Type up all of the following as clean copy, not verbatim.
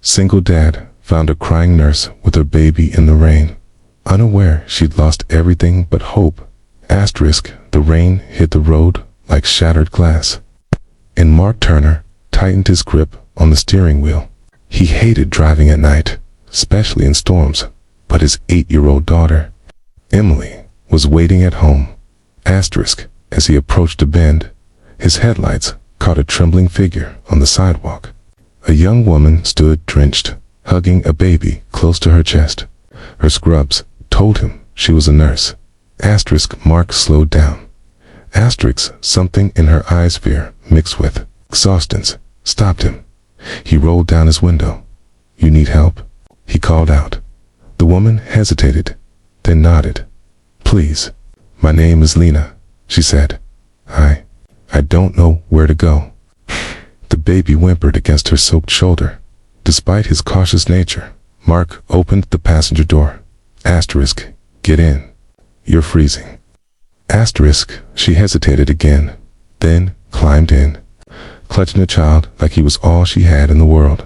Single dad found a crying nurse with her baby in the rain. Unaware she'd lost everything but hope. Asterisk, the rain hit the road like shattered glass. And Mark Turner tightened his grip on the steering wheel. He hated driving at night, especially in storms, but his 8-year-old daughter, Emily, was waiting at home. Asterisk, as he approached a bend, his headlights caught a trembling figure on the sidewalk. A young woman stood drenched, hugging a baby close to her chest. Her scrubs told him she was a nurse. Asterisk, Mark slowed down. Asterisk, something in her eye sphere mixed with exhaustion stopped him. He rolled down his window. "You need help?" he called out. The woman hesitated, then nodded. "Please, my name is Lena," she said. I don't know where to go." The baby whimpered against her soaked shoulder. Despite his cautious nature, Mark opened the passenger door. Asterisk, "Get in. You're freezing." Asterisk, she hesitated again, then climbed in, clutching the child like he was all she had in the world.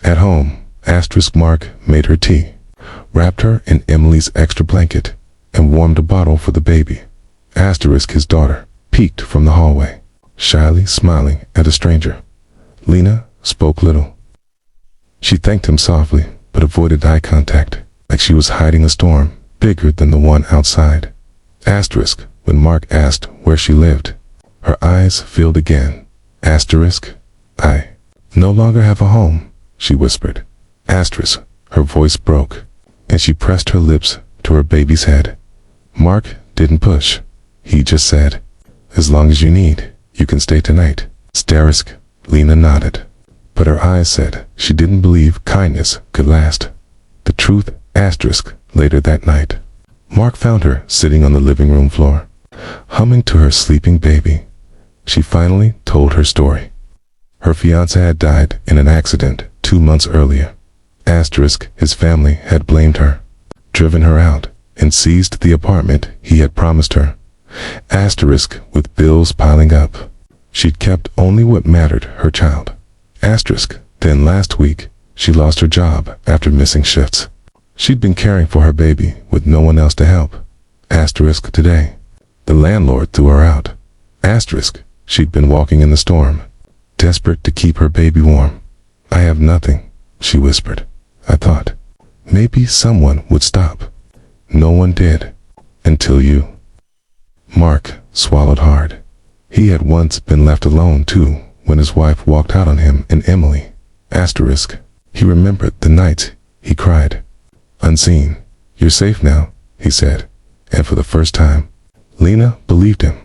At home, Asterisk, Mark made her tea, wrapped her in Emily's extra blanket, and warmed a bottle for the baby. Asterisk, his daughter, peeked from the hallway, shyly smiling at a stranger. Lena spoke little. She thanked him softly, but avoided eye contact, like she was hiding a storm bigger than the one outside. Asterisk, when Mark asked where she lived, her eyes filled again. Asterisk, "I no longer have a home," she whispered. Asterisk, her voice broke, and she pressed her lips to her baby's head. Mark didn't push. He just said, "As long as you need, you can stay tonight." Asterisk, Lena nodded, but her eyes said she didn't believe kindness could last. The truth, asterisk, later that night, Mark found her sitting on the living room floor, humming to her sleeping baby. She finally told her story. Her fiancé had died in an accident 2 months earlier. Asterisk, his family had blamed her, driven her out, and seized the apartment he had promised her. Asterisk, with bills piling up. She'd kept only what mattered, her child. Asterisk, then last week, she lost her job after missing shifts. She'd been caring for her baby with no one else to help. Asterisk, today, the landlord threw her out. Asterisk, she'd been walking in the storm, desperate to keep her baby warm. "I have nothing," she whispered. "I thought maybe someone would stop. No one did. Until you." Mark swallowed hard. He had once been left alone too, when his wife walked out on him and Emily. Asterisk, he remembered the night he cried. Unseen. "You're safe now," he said, and for the first time, Lena believed him.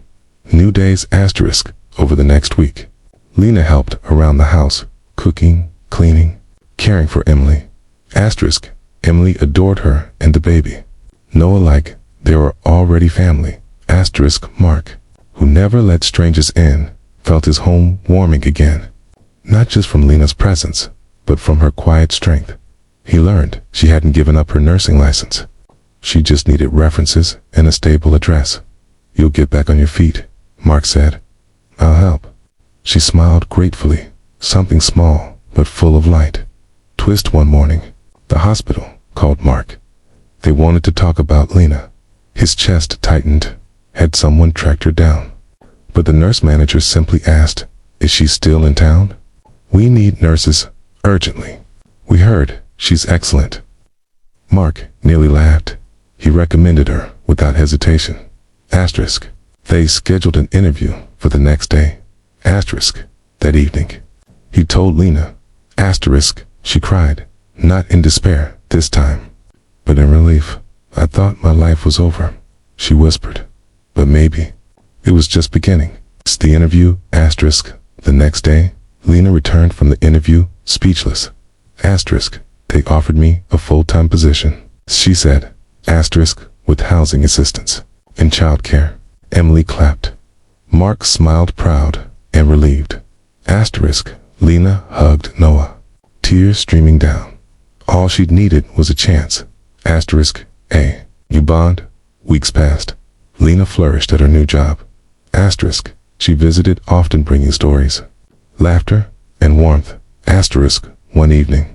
New days, asterisk, over the next week. Lena helped around the house, cooking, cleaning, caring for Emily. Asterisk, Emily adored her and the baby. Know alike, they were already family. Asterisk, Mark, who never let strangers in, felt his home warming again. Not just from Lena's presence, but from her quiet strength. He learned she hadn't given up her nursing license. She just needed references and a stable address. "You'll get back on your feet," Mark said. "I'll help." She smiled gratefully, something small but full of light. Twist one morning, the hospital called Mark. They wanted to talk about Lena. His chest tightened. Had someone tracked her down? But the nurse manager simply asked, "Is she still in town? We need nurses urgently. We heard she's excellent." Mark nearly laughed. He recommended her without hesitation. Asterisk, they scheduled an interview for the next day. Asterisk, that evening, he told Lena. Asterisk, she cried, not in despair this time, but in relief. "I thought my life was over," she whispered. "But maybe it was just beginning." It's the interview, asterisk. The next day, Lena returned from the interview, speechless. Asterisk, they offered me a full-time position, she said. Asterisk, with housing assistance and childcare. Emily clapped. Mark smiled proud and relieved. Asterisk, Lena hugged Noah, tears streaming down. All she'd needed was a chance. Asterisk, you bond? Weeks passed. Lena flourished at her new job. Asterisk, she visited, often bringing stories, laughter, and warmth. Asterisk, one evening,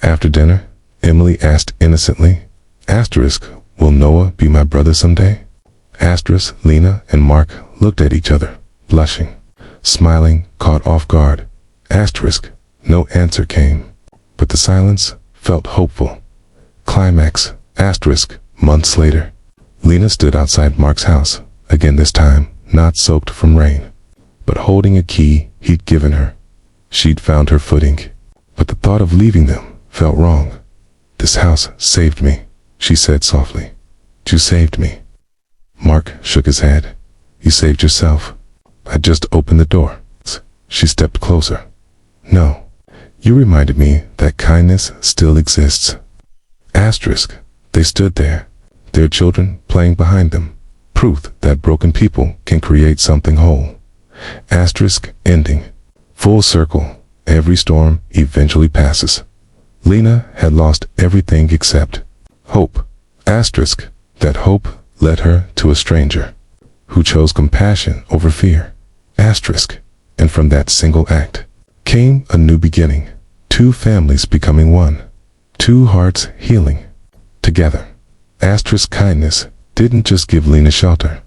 After dinner, Emily asked innocently, Asterisk, will Noah be my brother someday? Asterisk, Lena and Mark looked at each other, blushing, smiling, caught off guard. Asterisk, no answer came, but the silence felt hopeful. Climax, asterisk, months later. Lena stood outside Mark's house, again this time, not soaked from rain, but holding a key he'd given her. She'd found her footing, but the thought of leaving them felt wrong. This house saved me, she said softly. You saved me. Mark shook his head. You saved yourself. I just opened the door. She stepped closer. No, you reminded me that kindness still exists. Asterisk, they stood there, their children playing behind them, proof that broken people can create something whole. Asterisk, ending. Full circle, every storm eventually passes. Lena had lost everything except hope. Asterisk, that hope led her to a stranger who chose compassion over fear. Asterisk, and from that single act came a new beginning. Two families becoming one. Two hearts healing together. Asterisk, kindness didn't just give Lena shelter.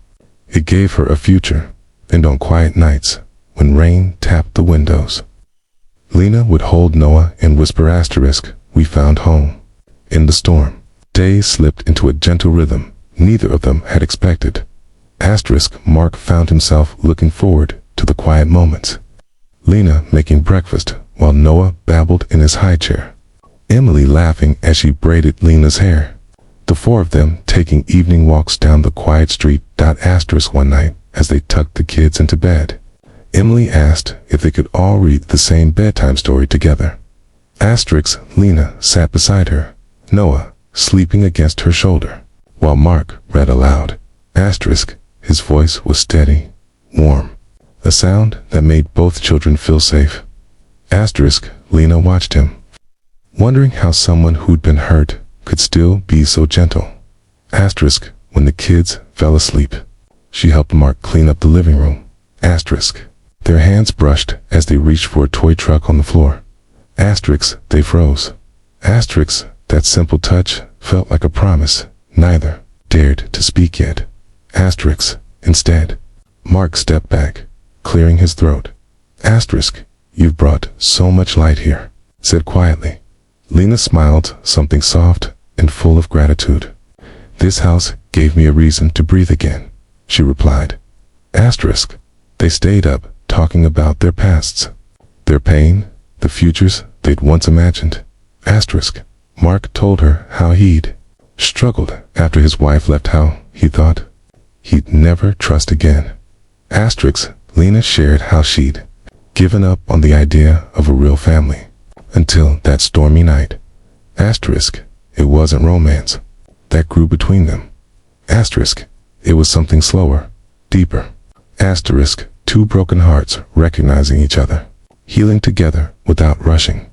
It gave her a future, and on quiet nights, when rain tapped the windows, Lena would hold Noah and whisper asterisk, we found home. In the storm, days slipped into a gentle rhythm neither of them had expected. Asterisk, Mark found himself looking forward to the quiet moments. Lena making breakfast while Noah babbled in his high chair. Emily laughing as she braided Lena's hair. The four of them taking evening walks down the quiet street. Asterisk, one night, as they tucked the kids into bed, Emily asked if they could all read the same bedtime story together. Asterisk, Lena sat beside her, Noah sleeping against her shoulder, while Mark read aloud. Asterisk, his voice was steady, warm, a sound that made both children feel safe. Asterisk, Lena watched him, wondering how someone who'd been hurt could still be so gentle. Asterisk, when the kids fell asleep, she helped Mark clean up the living room. Asterisk, their hands brushed as they reached for a toy truck on the floor. Asterisk, they froze. Asterisk, that simple touch felt like a promise. Neither dared to speak yet. Asterisk, instead, Mark stepped back, clearing his throat. Asterisk, you've brought so much light here, said quietly. Lena smiled, something soft and full of gratitude. This house gave me a reason to breathe again, she replied. Asterisk, they stayed up, talking about their pasts, their pain, the futures they'd once imagined. Asterisk, Mark told her how he'd struggled after his wife left, how he thought he'd never trust again. Asterisk, Lena shared how she'd given up on the idea of a real family until that stormy night. Asterisk, it wasn't romance that grew between them. Asterisk, it was something slower, deeper. Asterisk, two broken hearts recognizing each other, healing together without rushing.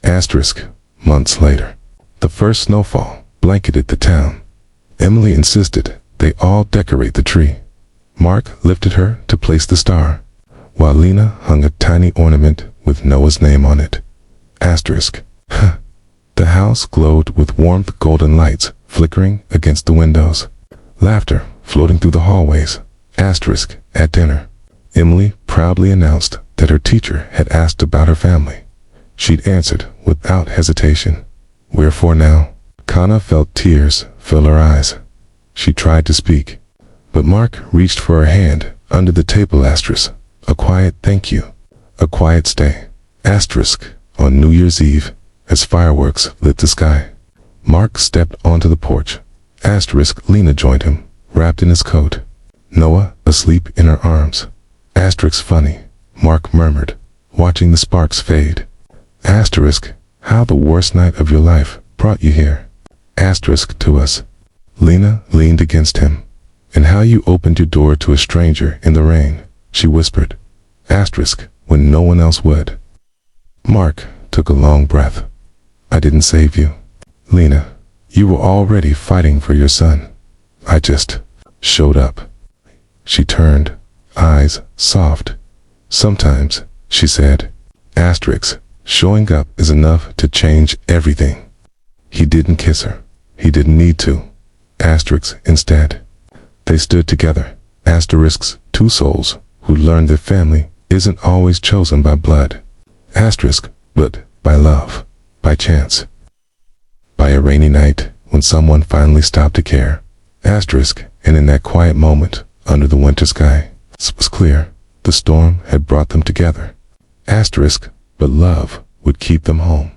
Asterisk, months later, the first snowfall blanketed the town. Emily insisted they all decorate the tree. Mark lifted her to place the star, while Lena hung a tiny ornament with Noah's name on it. Asterisk. The house glowed with warmth, golden lights flickering against the windows, laughter floating through the hallways. Asterisk. At dinner, Emily proudly announced that her teacher had asked about her family. She'd answered without hesitation. Wherefore now? Kana felt tears fill her eyes. She tried to speak, but Mark reached for her hand under the table. Asterisk. A quiet thank you. A quiet stay. Asterisk. On New Year's Eve, as fireworks lit the sky, Mark stepped onto the porch. Asterisk. Lena joined him, wrapped in his coat, Noah asleep in her arms. Asterisk. Funny, Mark murmured, watching the sparks fade. Asterisk. How the worst night of your life brought you here. Asterisk. To us. Lena leaned against him. And how you opened your door to a stranger in the rain, she whispered. Asterisk. When no one else would. Mark took a long breath. I didn't save you, Lena. You were already fighting for your son. I just showed up. She turned, eyes soft. Sometimes, she said. Asterisk. Showing up is enough to change everything. He didn't kiss her. He didn't need to. Asterisk instead. They stood together. Asterisks, two souls who learned that family isn't always chosen by blood. Asterisk, but by love, by chance. By a rainy night, when someone finally stopped to care. Asterisk, and in that quiet moment, under the winter sky, it was clear the storm had brought them together. Asterisk, but love would keep them home.